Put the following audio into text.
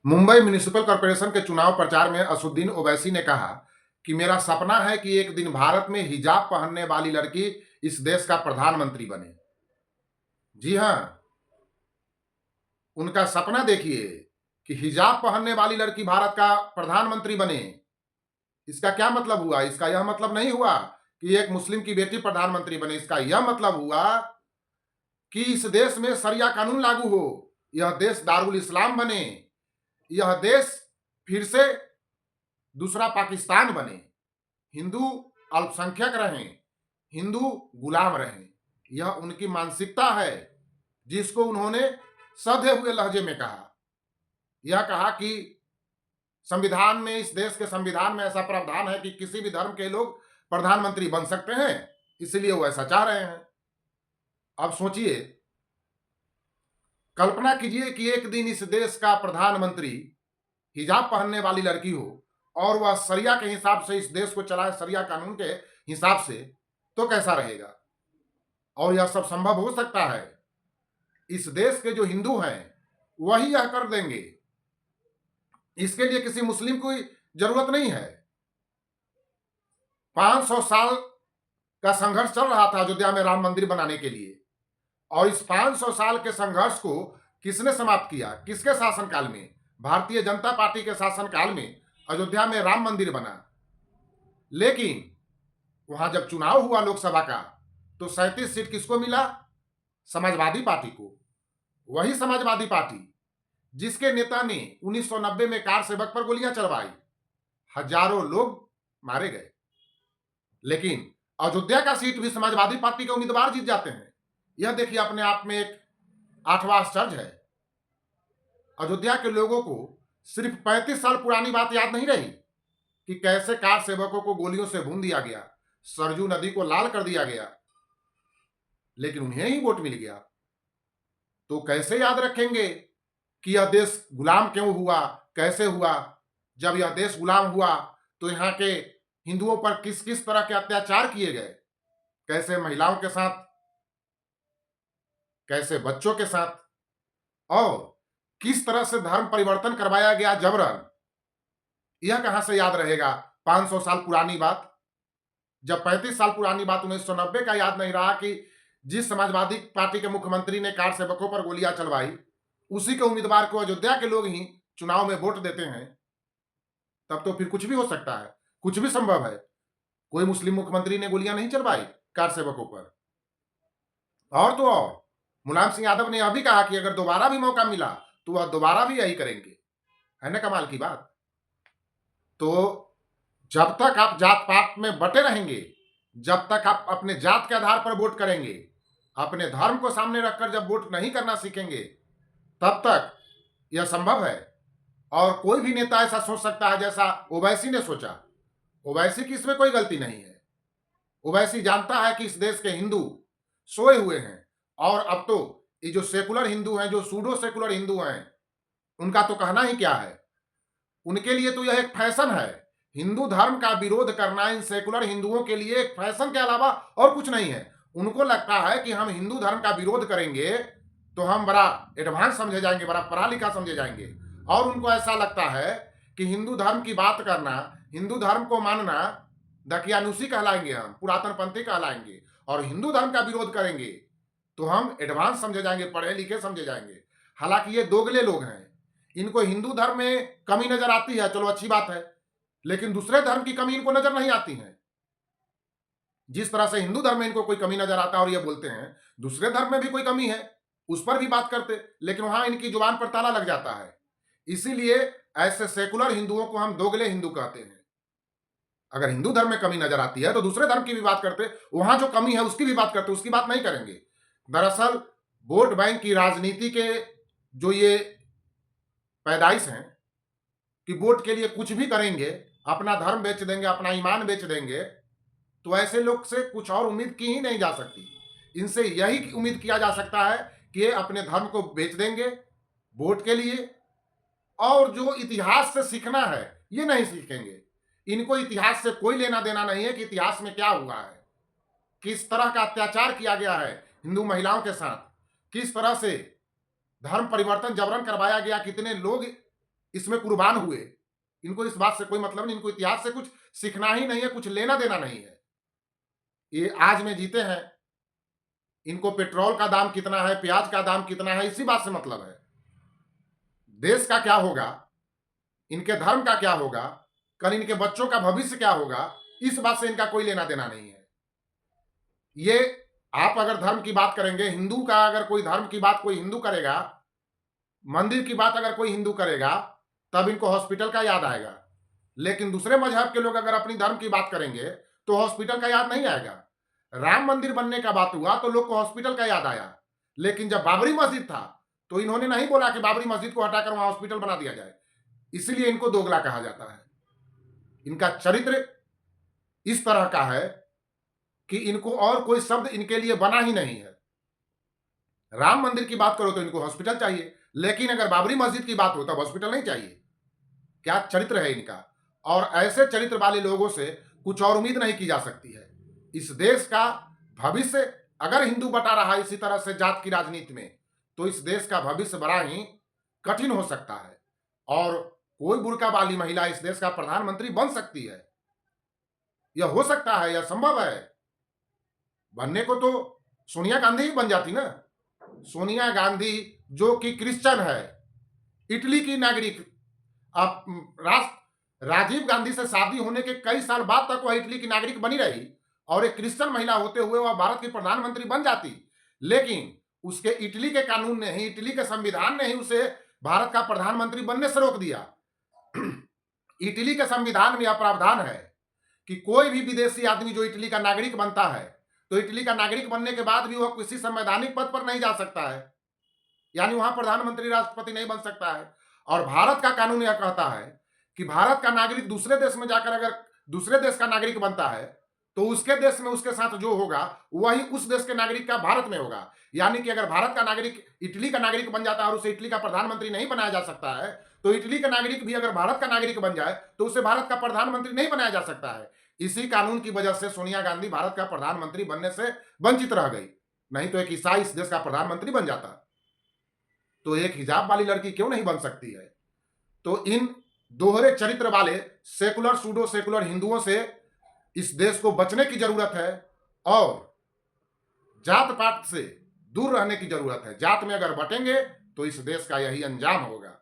Mumbai municipal corporation के चुनाव प्रचार में असुद्दीन ओवैसी ने कहा कि मेरा सपना है कि एक दिन भारत में हिजाब पहनने वाली लड़की इस देश का प्रधानमंत्री बने। जी हां, उनका सपना देखिए कि हिजाब पहनने वाली लड़की भारत का प्रधानमंत्री बने। इसका क्या मतलब हुआ? इसका यह मतलब नहीं हुआ कि एक मुस्लिम की बेटी प्रधानमंत्री बने। इसका यह मतलब हुआ कि इस देश में शरिया कानून लागू हो, यह देश दारुल इस्लाम बने, यह देश फिर से दूसरा पाकिस्तान बने, हिंदू अल्पसंख्यक रहें, हिंदू गुलाम रहें। यह उनकी मानसिकता है, जिसको उन्होंने सधे हुए लहजे में कहा। यह कहा कि संविधान में, इस देश के संविधान में ऐसा प्रावधान है कि किसी भी धर्म के लोग प्रधानमंत्री बन सकते हैं, इसलिए वो ऐसा चाह रहे हैं। अब सोचिए, कल्पना कीजिए कि एक दिन इस देश का प्रधानमंत्री हिजाब पहनने वाली लड़की हो और वह शरिया के हिसाब से इस देश को चलाए, शरिया कानून के हिसाब से, तो कैसा रहेगा? और यह सब संभव हो सकता है। इस देश के जो हिंदू हैं वही यह कर देंगे। इसके लिए किसी मुस्लिम की जरूरत नहीं है। 500 साल का संघर्ष चल रहा था अयोध्या में राम मंदिर बनाने के लिए, और इस 500 साल के संघर्ष को किसने समाप्त किया? किसके शासनकाल में? भारतीय जनता पार्टी के शासनकाल में अयोध्या में राम मंदिर बना। लेकिन वहां जब चुनाव हुआ लोकसभा का, तो 37 सीट किसको मिला? समाजवादी पार्टी को। वही समाजवादी पार्टी जिसके नेता ने 1990 में कार सेवक पर गोलियां चलवाई, हजारों लोग मारे गए। लेकिन अयोध्या का सीट भी समाजवादी पार्टी के उम्मीदवार जीत जाते हैं। यह देखिए, अपने आप में एक आठवां आश्चर्य है। अयोध्या के लोगों को सिर्फ 35 साल पुरानी बात याद नहीं रही कि कैसे कार सेवकों को गोलियों से भून दिया गया, सरजू नदी को लाल कर दिया गया, लेकिन उन्हें ही वोट मिल गया। तो कैसे याद रखेंगे कि यह देश गुलाम क्यों हुआ, कैसे हुआ? जब यह देश गुलाम हुआ तो यहाँ के हिंदुओं पर किस किस तरह के अत्याचार किए गए, कैसे महिलाओं के साथ, कैसे बच्चों के साथ, और किस तरह से धर्म परिवर्तन करवाया गया जबरन। यह कहां से याद रहेगा 500 साल पुरानी बात? जब 35 साल पुरानी बात 1990 का याद नहीं रहा कि जिस समाजवादी पार्टी के मुख्यमंत्री ने कार सेवकों पर गोलियां चलवाई, उसी के उम्मीदवार को अयोध्या के लोग ही चुनाव में वोट देते हैं, तब तो फिर कुछ भी हो सकता है, कुछ भी संभव है। कोई मुस्लिम मुख्यमंत्री ने गोलियां नहीं चलवाई कार सेवकों पर। और तो और, मुलायम सिंह यादव ने यह भी कहा कि अगर दोबारा भी मौका मिला तो वह दोबारा भी यही करेंगे। है ना कमाल की बात? तो जब तक आप जात पात में बटे रहेंगे, जब तक आप अपने जात के आधार पर वोट करेंगे, अपने धर्म को सामने रखकर जब वोट नहीं करना सीखेंगे, तब तक यह संभव है। और कोई भी नेता ऐसा सोच सकता है जैसा ओवैसी ने सोचा। ओवैसी की इसमें कोई गलती नहीं है। ओवैसी जानता है कि इस देश के हिंदू सोए हुए हैं, और अब तो ये जो सेकुलर हिंदू हैं, जो सूडो सेकुलर हिंदू हैं, उनका तो कहना ही क्या है। उनके लिए तो यह एक फैशन है। हिंदू धर्म का विरोध करना इन सेकुलर हिंदुओं के लिए एक फैशन के अलावा और कुछ नहीं है। उनको लगता है कि हम हिंदू धर्म का विरोध करेंगे तो हम बड़ा एडवांस समझे जाएंगे, बड़ा पढ़ा लिखा समझे जाएंगे। और उनको ऐसा लगता है कि हिंदू धर्म की बात करना, हिंदू धर्म को मानना दकियानुसी कहलाएंगे, हम पुरातनपंथी कहलाएंगे। और हिंदू धर्म का विरोध करेंगे तो हम एडवांस समझे जाएंगे, पढ़े लिखे समझे जाएंगे। हालांकि ये दोगले लोग हैं। इनको हिंदू धर्म में कमी नजर आती है, चलो अच्छी बात है, लेकिन दूसरे धर्म की कमी इनको नजर नहीं आती है। जिस तरह से हिंदू धर्म में इनको कोई कमी नजर आता है और ये बोलते हैं दूसरे धर्म में भी कोई कमी है, उस पर भी बात करते, लेकिन वहां इनकी जुबान पर ताला लग जाता है। इसीलिए ऐसे सेकुलर हिंदुओं को हम दोगले हिंदू कहते हैं। अगर हिंदू धर्म में कमी नजर आती है तो दूसरे धर्म की भी बात करते, वहां जो कमी है उसकी भी बात करते, उसकी बात नहीं करेंगे। दरअसल वोट बैंक की राजनीति के जो ये पैदाइश हैं कि वोट के लिए कुछ भी करेंगे, अपना धर्म बेच देंगे, अपना ईमान बेच देंगे, तो ऐसे लोग से कुछ और उम्मीद की ही नहीं जा सकती। इनसे यही उम्मीद किया जा सकता है कि ये अपने धर्म को बेच देंगे वोट के लिए, और जो इतिहास से सीखना है ये नहीं सीखेंगे। इनको इतिहास से कोई लेना देना नहीं है कि इतिहास में क्या हुआ है, किस तरह का अत्याचार किया गया है हिंदू महिलाओं के साथ, किस तरह से धर्म परिवर्तन जबरन करवाया गया, कितने लोग इसमें कुर्बान हुए। इनको इस बात से कोई मतलब नहीं, इनको इतिहास से कुछ सीखना ही नहीं है, कुछ लेना देना नहीं है। ये आज में जीते हैं, इनको पेट्रोल का दाम कितना है, प्याज का दाम कितना है, इसी बात से मतलब है। देश का क्या होगा, इनके धर्म का क्या होगा, कल इनके बच्चों का भविष्य क्या होगा, इस बात से इनका कोई लेना देना नहीं है। ये आप अगर धर्म की बात करेंगे, हिंदू का अगर कोई धर्म की बात कोई हिंदू करेगा, मंदिर की बात अगर कोई हिंदू करेगा, तब इनको हॉस्पिटल का याद आएगा। लेकिन दूसरे मजहब के लोग अगर अपनी धर्म की बात करेंगे, तो हॉस्पिटल का याद नहीं आएगा। राम मंदिर बनने का बात हुआ तो लोग को हॉस्पिटल का याद आया, लेकिन जब बाबरी मस्जिद था तो इन्होंने नहीं बोला कि बाबरी मस्जिद को हटाकर वहां हॉस्पिटल बना दिया जाए। इसलिए इनको दोगला कहा जाता है। इनका चरित्र इस तरह का है कि इनको और कोई शब्द इनके लिए बना ही नहीं है। राम मंदिर की बात करो तो इनको हॉस्पिटल चाहिए, लेकिन अगर बाबरी मस्जिद की बात हो तब हॉस्पिटल नहीं चाहिए। क्या चरित्र है इनका! और ऐसे चरित्र वाले लोगों से कुछ और उम्मीद नहीं की जा सकती है। इस देश का भविष्य अगर हिंदू बटा रहा है इसी तरह से जात की राजनीति में, तो इस देश का भविष्य बड़ा ही कठिन हो सकता है और कोई बुर्का वाली महिला इस देश का प्रधानमंत्री बन सकती है। यह हो सकता है, यह संभव है। बनने को तो सोनिया गांधी ही बन जाती ना। सोनिया गांधी जो कि क्रिश्चियन है, इटली की नागरिक, अब राजीव गांधी से शादी होने के कई साल बाद तक वह इटली की नागरिक बनी रही और एक क्रिश्चियन महिला होते हुए वह भारत की प्रधानमंत्री बन जाती। लेकिन उसके इटली के कानून ने ही, इटली के संविधान ने ही उसे भारत का प्रधानमंत्री बनने से रोक दिया। इटली के संविधान में यह प्रावधान है कि कोई भी विदेशी आदमी जो इटली का नागरिक बनता है, तो इटली का नागरिक बनने के बाद भी वह किसी संवैधानिक पद पर नहीं जा सकता है, यानी वहां प्रधानमंत्री राष्ट्रपति नहीं बन सकता है। और भारत का कानून यह कहता है कि भारत का नागरिक दूसरे देश में जाकर अगर दूसरे देश का नागरिक बनता है, तो उसके देश में उसके साथ जो होगा वही उस देश के नागरिक का भारत में होगा। यानी कि अगर भारत का नागरिक इटली का नागरिक बन जाता है और उसे इटली का प्रधानमंत्री नहीं बनाया जा सकता है, तो इटली का नागरिक भी अगर भारत का नागरिक बन जाए तो उसे भारत का प्रधानमंत्री नहीं बनाया जा सकता है। इसी कानून की वजह से सोनिया गांधी भारत का प्रधानमंत्री बनने से वंचित रह गई। नहीं तो एक ईसाई इस देश का प्रधानमंत्री बन जाता, तो एक हिजाब वाली लड़की क्यों नहीं बन सकती है। तो इन दोहरे चरित्र वाले सेकुलर सूडो सेकुलर हिंदुओं से इस देश को बचने की जरूरत है और जात पात से दूर रहने की जरूरत है। जात में अगर बटेंगे तो इस देश का यही अंजाम होगा।